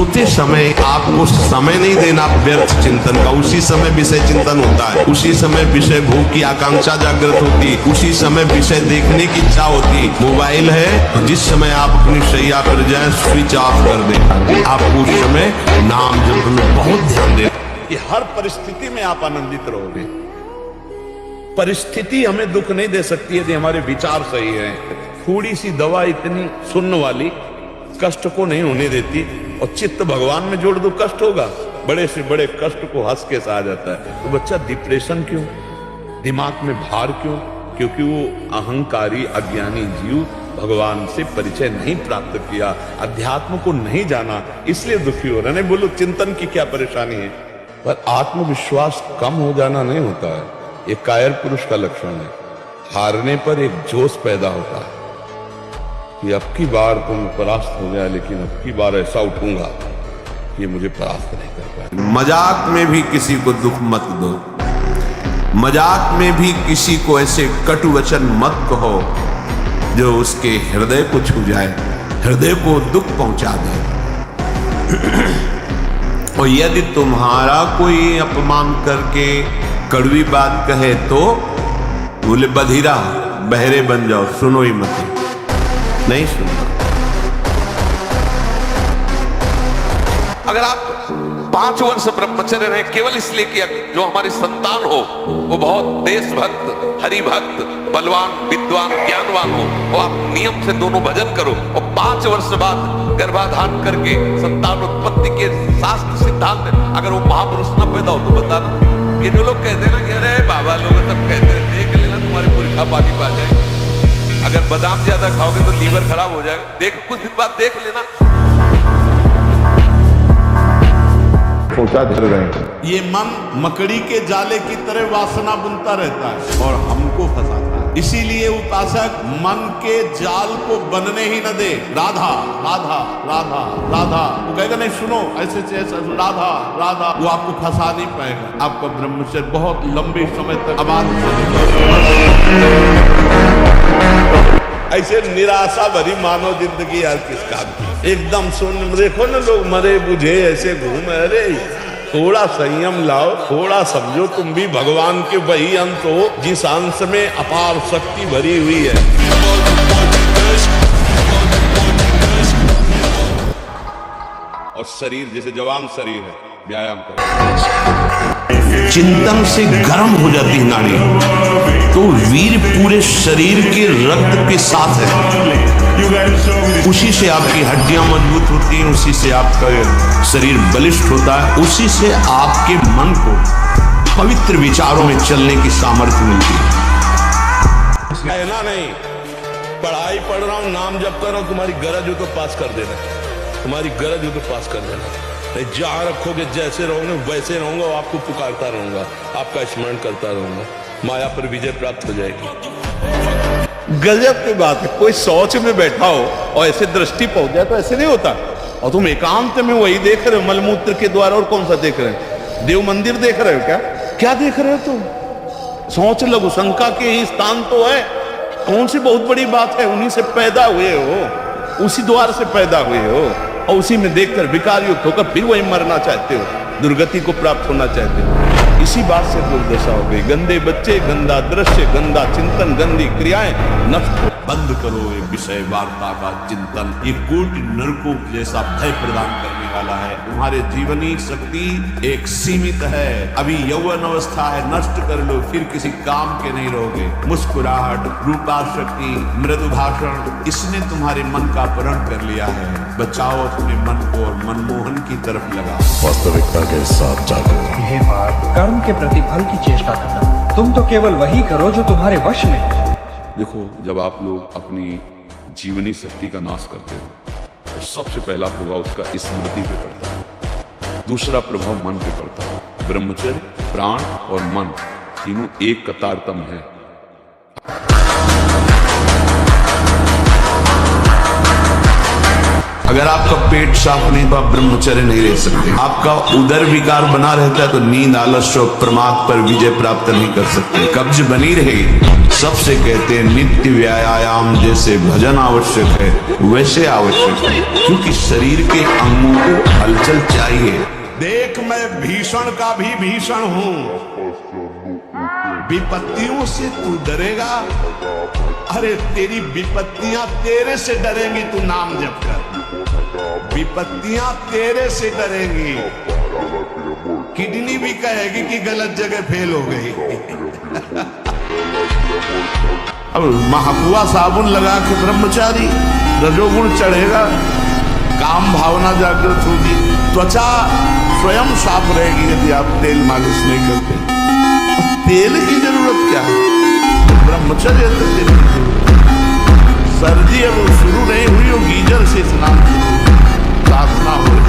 सोते समय आपको समय नहीं देना व्यर्थ चिंतन का। उसी समय विषय चिंतन होता है, उसी समय विषय भोग की आकांक्षा जागृत होती, उसी समय विषय देखने की इच्छा होती। मोबाइल है, जिस समय आप अपनी शैया पर जाए स्विच ऑफ कर दें। आपको उस समय नाम जप में बहुत ध्यान देना कि हर परिस्थिति में आप आनंदित रहोगे। परिस्थिति हमें दुख नहीं दे सकती यदि हमारे विचार सही हैं। थोड़ी सी दवा इतनी सुन्न वाली कष्ट को नहीं होने देती, और चित्त भगवान में जोड़ दो कष्ट होगा। बड़े से बड़े कष्ट को हंस के सहा जाता है। तो बच्चा डिप्रेशन क्यों, दिमाग में भार क्यों? क्योंकि वो अहंकारी अज्ञानी जीव भगवान से परिचय नहीं प्राप्त किया, अध्यात्म को नहीं जाना, इसलिए दुखी हो रहा। नहीं बोलो चिंतन की क्या परेशानी है, पर आत्मविश्वास कम हो जाना नहीं होता है, ये कायर पुरुष का लक्षण है। हारने पर एक जोश पैदा होता है कि अब की बार तो मैं परास्त हो गया, लेकिन अब की बार ऐसा उठूंगा कि मुझे परास्त नहीं कर पाए। मजाक में भी किसी को दुख मत दो, मजाक में भी किसी को ऐसे कटु वचन मत कहो जो उसके हृदय को छू जाए, हृदय को दुख पहुंचा दे। और यदि तुम्हारा कोई अपमान करके कड़वी बात कहे तो बोले बधिरा बहरे बन जाओ, सुनो ही मत, नहीं सुनना। अगर आप 5 वर्ष ब्रह्मचर्य रहे केवल इसलिए कि जो हमारी संतान हो वो बहुत देशभक्त, हरिभक्त, बलवान, विद्वान, ज्ञानवान हो, और आप नियम से दोनों भजन करो, और 5 वर्ष बाद गर्भाधान करके संतान उत्पत्ति के शास्त्र सिद्धांत अगर वो महापुरुष न पैदा हो तो बताना। ये जो लोग कहते हैं ना कि अरे बाबा लोग सब कहते हैं, देख लेना तुम्हारे पुरखा पानी पा जाएगा। अगर बादाम ज्यादा खाओगे तो लीवर खराब हो जाएगा। देख कुछ दिन बाद देख लेना। सोचा धर रहे, ये मन मकड़ी के जाले की तरह वासना बुनता रहता है और हमको फंसाता है। इसीलिए उपासक मन के जाल को बनने ही न दे। राधा राधा राधा राधा, वो कहेगा नहीं सुनो ऐसे से ऐसा, राधा राधा, वो आपको फंसा नहीं पाएगा। आपका ब्रह्मचर्य बहुत लंबे समय तक आबाद ऐसे निराशा भरी मानव जिंदगी यार किस काम की। एकदम सुन देखो ना, लोग मरे बुझे ऐसे घूम। अरे थोड़ा संयम लाओ, थोड़ा समझो तुम भी भगवान के वही अंश हो जिस अंश में अपार शक्ति भरी हुई है। और शरीर जैसे जवान शरीर है, व्यायाम करो। चिंतन से गर्म हो जाती है नाड़ी, तो वीर पूरे शरीर के रक्त के साथ है। उसी से आपकी हड्डियां मजबूत होती हैं, उसी से आपका शरीर बलिष्ठ होता है, उसी से आपके मन को पवित्र विचारों में चलने की सामर्थ्य मिलती है। कहना नहीं पढ़ाई पढ़ रहा हूं, नाम जप कर रहा हूं, तुम्हारी गरज हो तो पास कर देना, तुम्हारी गरज हो तो पास कर देना। जहां रखोगे जैसे रहोगे वैसे रहूंगा, और आपको पुकारता रहूंगा, आपका स्मरण करता रहूंगा, माया पर विजय प्राप्त हो जाएगी। गजब की बात है, कोई सोच में बैठा हो और ऐसे दृष्टि पहुंच जाए तो ऐसे नहीं होता। और तुम एकांत में वही देख रहे हो, मलमूत्र के द्वारा। और कौन सा देख रहे हो? देव मंदिर देख रहे हो क्या? क्या देख रहे हो तुम? सोच लघु शंका के ही स्थान तो है। कौन सी बहुत बड़ी बात है? उन्हीं से पैदा हुए हो, उसी द्वार से पैदा हुए हो, और उसी में देखकर विकार युक्त होकर फिर वही मरना चाहते हो, दुर्गति को प्राप्त होना चाहते हो। इसी बात से दुर्दशा हो गई। गंदे बच्चे, गंदा दृश्य, गंदा चिंतन, गंदी क्रियाएं नष्ट बंद करो। ये विषय वार्ता का चिंतन ये कोटि नरकों जैसा भय प्रदान करने वाला है। तुम्हारे जीवनी शक्ति एक सीमित है, अभी यौवन अवस्था है, नष्ट कर लो, फिर किसी काम के नहीं रहोगे। मुस्कुराहट, रूपा शक्ति, मृदु भाषण, इसने तुम्हारे मन का अपहरण कर लिया है। बचाओ अपने मन को और मनमोहन की तरफ लगाओ। वास्तविकता के साथ जागो। हे बात कर्म के प्रतिफल की चेष्टा करना, तुम तो केवल वही करो जो तुम्हारे वश में है। देखो, जब आप लोग अपनी जीवनी शक्ति का नाश करते हो तो सबसे पहला प्रभाव उसका स्मृति पे पड़ता है, दूसरा प्रभाव मन पे पड़ता है। ब्रह्मचर्य, प्राण और मन तीनों एक का तारतम्य है। अगर आपका पेट साफ नहीं तो आप ब्रह्मचर्य नहीं रह सकते। आपका उदर विकार बना रहता है तो नींद, आलस्य और प्रमाद पर विजय प्राप्त नहीं कर सकते। कब्ज बनी रहे। सबसे कहते हैं नित्य व्यायाम जैसे भजन आवश्यक है वैसे आवश्यक है, क्योंकि शरीर के अंगों को हलचल चाहिए। देख मैं भीषण का भी भीषण हूं, विपत्तियों से तू डरेगा, अरे तेरी विपत्तियां तेरे से डरेंगी, तू नाम जप कर। विपत्तियां तेरे से डरेंगी। किडनी भी कहेगी कि गलत जगह फेल हो गई। अब महापुआ साबुन लगा के ब्रह्मचारी, रजोगुण चढ़ेगा, काम भावना जागृत होगी, त्वचा स्वयं साफ रहेगी यदि आप तेल मालिश नहीं करते। तेल की जरूरत क्या है? ब्रह्मचर्य तो तेल की जरूरत है। सर्दी अब शुरू नहीं हुई हो, गीजर से स्नान साधना हो।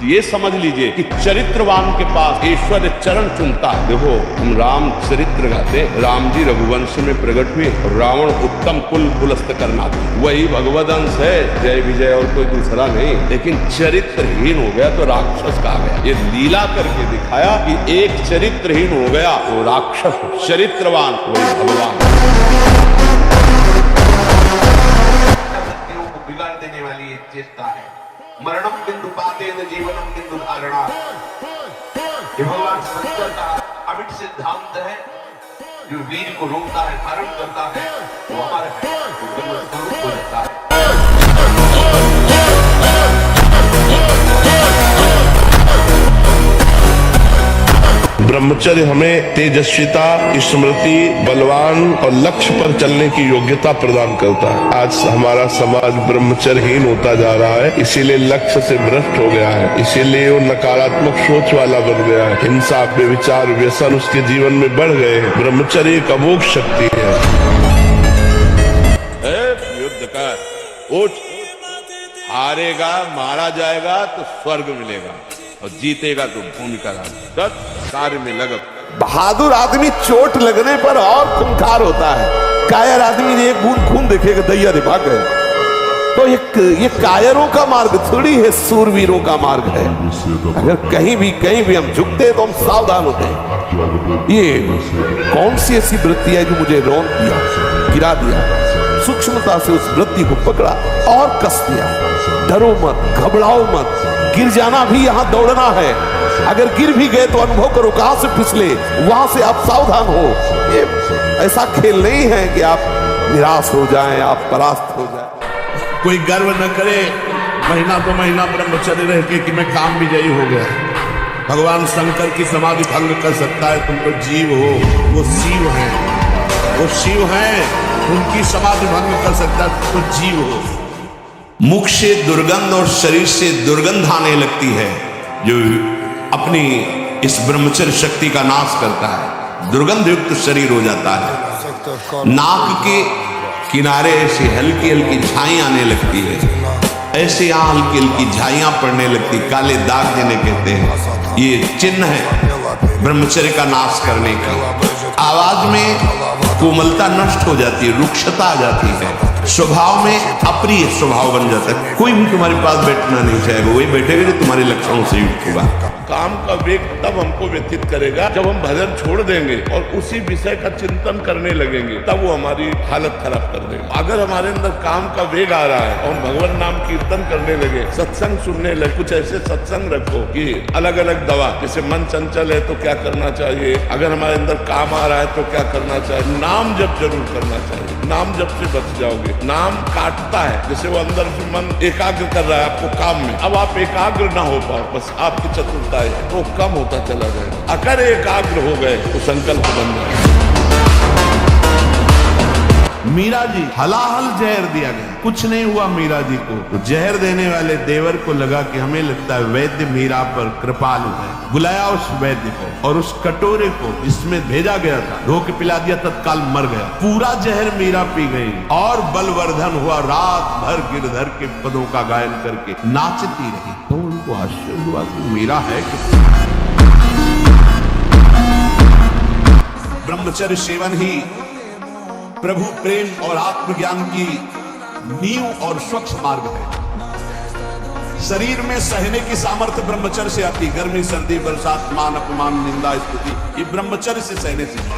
ये समझ लीजिए कि चरित्रवान के पास ईश्वर चरण चुनता है। देखो हम राम चरित्र गाते, राम जी रघुवंश में प्रकट हुए, रावण उत्तम कुल पुलस्त करना था, वही भगवद अंश है, जय विजय और कोई दूसरा नहीं। लेकिन चरित्रहीन हो गया तो राक्षस कहा गया। ये लीला करके दिखाया कि एक चरित्रहीन हो गया तो राक्षस, चरित्रवान वही भगवान। बिगाड़ देने वाली एक चेष्टा है। मरणम बिंदु पातेन जीवनम बिंदु धारणा। ये भगवान शंकर का अमिट सिद्धांत है। जो वीर को रोकता है, धारण करता है, वो हमारे स्वरूप हो जाता है। ब्रह्मचर्य हमें तेजस्विता, स्मृति, बलवान और लक्ष्य पर चलने की योग्यता प्रदान करता है। आज हमारा समाज ब्रह्मचर्यहीन होता जा रहा है, इसीलिए लक्ष्य से भ्रष्ट हो गया है, इसीलिए वो नकारात्मक सोच वाला बन गया है। हिंसा, व्यभिचार, व्यसन उसके जीवन में बढ़ गए हैं। ब्रह्मचर्य एक अमोघ शक्ति है। युद्ध कर, उठ, हारेगा, मारा जाएगा तो स्वर्ग मिलेगा और जीतेगा तो भूमि का राज। कार्य में लग। बहादुर आदमी चोट लगने पर और खूंखार होता है। कायर आदमी ने एक बूंद खून देखेगा दैया रे भाग गए। तो ये कायरों का मार्ग थोड़ी है, सूरवीरों का मार्ग है। अगर कहीं भी हम झुकते तो हम सावधान होते हैं। ये कौन सी ऐसी वृत्ति है जो मुझे रौंद दिया, गिरा दिया? सूक्ष्मता से उस वृत्ति को पकड़ा और कस दिया। डरो मत, घबराओ मत, गिर जाना भी यहां दौड़ना है। अगर गिर भी गए तो अनुभव करो कहां से फिसले, वहां से आप सावधान हो। ये ऐसा खेल नहीं है कि आप निराश हो जाएं, आप परास्त हो जाएं। कोई गर्व न करे महीना तो महीना ब्रह्मचर्य रह के कि मैं काम विजयी हो गया। भगवान शंकर की समाधि भंग कर सकता है, तुम तो जीव हो, वो शिव है, वो शिव है, उनकी समाधि भंग कर सकता है, तो जीव हो। मुख से दुर्गंध और शरीर से दुर्गंध आने लगती है जो अपनी इस ब्रह्मचर्य शक्ति का नाश करता है। दुर्गंध युक्त शरीर हो जाता है। नाक के किनारे ऐसी हल्की हल्की झाई आने लगती है, ऐसे यहाँ हल्की हल्की झाइयां पड़ने लगती, काले दाग जिन्हें कहते हैं। ये चिन्ह है ब्रह्मचर्य का नाश करने का। आवाज में कोमलता नष्ट हो जाती है, रुक्षता आ जाती है, स्वभाव में अप्रिय स्वभाव बन जाता है। कोई भी तुम्हारे पास बैठना नहीं चाहेगा, वही बैठेगा जो तुम्हारे लक्षणों से युक्त होगा। काम का वेग तब हमको व्यतीत करेगा जब हम भजन छोड़ देंगे और उसी विषय का चिंतन करने लगेंगे, तब वो हमारी हालत खराब कर देगा। अगर हमारे अंदर काम का वेग आ रहा है और हम भगवान नाम कीर्तन करने लगे, सत्संग सुनने लगे, कुछ ऐसे सत्संग रखो कि अलग अलग दवा, जैसे मन चंचल है तो क्या करना चाहिए, अगर हमारे अंदर काम आ रहा है तो क्या करना चाहिए, नाम जप जरूर करना चाहिए। नाम जप से बच जाओगे। नाम काटता है, जैसे वो अंदर से मन एकाग्र कर रहा है आपको काम में, अब आप एकाग्र ना हो पाओ, बस आपकी चतुरता है तो कम होता चला जाएगा। अगर एकाग्र हो गए तो संकल्प बन जाए। मीरा जी हलाहल जहर दिया गया, कुछ नहीं हुआ मीरा जी को। तो जहर देने वाले देवर को लगा कि हमें लगता है वैद्य मीरा पर कृपालु है, बुलाया उस वैद्य को और उस कटोरे को जिसमें भेजा गया था धो के पिला दिया, तत्काल मर गया। पूरा जहर मीरा पी गई और बलवर्धन हुआ, रात भर गिरधर के पदों का गायन करके नाचती रही। तो उनको आश्चर्य हुआ कि मीरा है कि ब्रह्मचर्य सेवन ही प्रभु प्रेम और आत्मज्ञान की नींव और स्वच्छ मार्ग है। शरीर में सहने की सामर्थ्य ब्रह्मचर्य से आती। गर्मी, सर्दी, बरसात, मान, अपमान, निंदा, स्तुति, ये ब्रह्मचर्य से सहने से।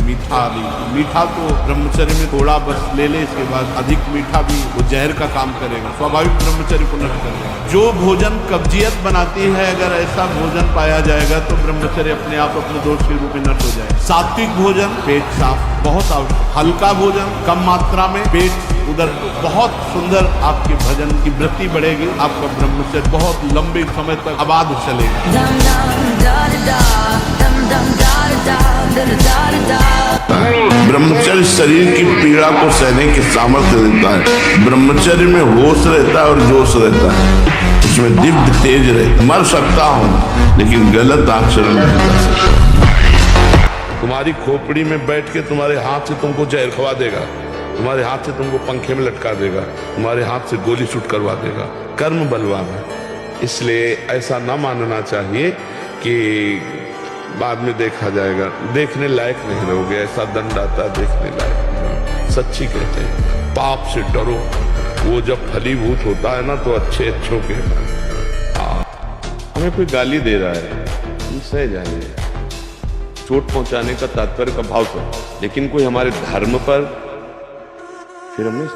मीठा नहीं, मीठा तो ब्रह्मचर्य में थोड़ा बस ले ले, इसके बाद अधिक मीठा भी वो जहर का काम करेगा, स्वाभाविक ब्रह्मचर्य को नष्ट करेगा। जो भोजन कब्जियत बनाती है, अगर ऐसा भोजन पाया जाएगा तो ब्रह्मचर्य अपने आप अपने दोष के रूप में नष्ट हो जाएगा। सात्विक भोजन, पेट साफ, बहुत आवश्यक। हल्का भोजन, कम मात्रा में, पेट उधर, बहुत सुंदर आपके भजन की वृत्ति बढ़ेगी, आपका ब्रह्मचर्य बहुत लंबे समय तक आबाद चलेगा। ब्रह्मचर्य शरीर की पीड़ा को सहने की सामर्थ्य देता है। ब्रह्मचर्य में होश रहता है और जोश रहता है, उसमें दिव्य तेज रहता। मर सकता हूं लेकिन गलत आचरण नहीं कर सकता। तुम्हारी खोपड़ी में बैठ के तुम्हारे हाथ से तुमको जहर खवा देगा, तुम्हारे हाथ से तुमको पंखे में लटका देगा, तुम्हारे हाथ से गोली शूट करवा देगा। कर्म बलवान है, इसलिए ऐसा ना मानना चाहिए कि बाद में देखा जाएगा, देखने लायक नहीं रहोगे, ऐसा दंड आता है देखने लायक। सच्ची कहते हैं, पाप से डरो, वो जब फलीभूत होता है ना तो अच्छे अच्छों के। हमें कोई गाली दे रहा है, हम सह जाएंगे, चोट पहुंचाने का तात्पर्य का भाव से, लेकिन कोई हमारे धर्म पर फिर हमने